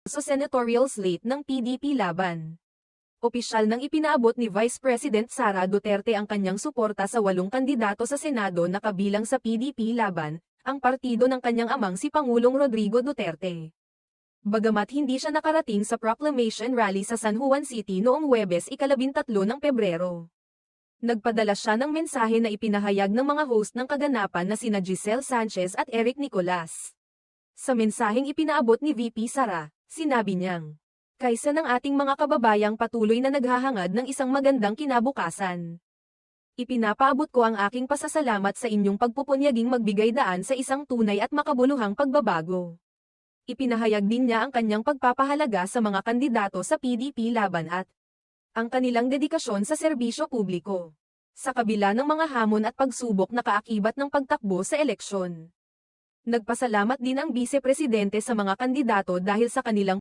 sa senatorial slate ng PDP laban. Opisyal nang ipinaabot ni Vice President Sara Duterte ang kanyang suporta sa 8 kandidato sa Senado na kabilang sa PDP laban, ang partido ng kanyang amang si Pangulong Rodrigo Duterte. Bagamat hindi siya nakarating sa proclamation rally sa San Juan City noong Huwebes 13 ng Pebrero. Nagpadala siya ng mensahe na ipinahayag ng mga host ng kaganapan na sina Giselle Sanchez at Eric Nicolas. Sa mensaheng ipinaabot ni VP Sara, sinabi niyang, "Kaysa ng ating mga kababayang patuloy na naghahangad ng isang magandang kinabukasan. Ipinapaabot ko ang aking pasasalamat sa inyong pagpupunyaging magbigay daan sa isang tunay at makabuluhang pagbabago." Ipinahayag din niya ang kanyang pagpapahalaga sa mga kandidato sa PDP laban at ang kanilang dedikasyon sa serbisyo publiko. Sa kabila ng mga hamon at pagsubok na kaakibat ng pagtakbo sa eleksyon. Nagpasalamat din ang Vice Presidente sa mga kandidato dahil sa kanilang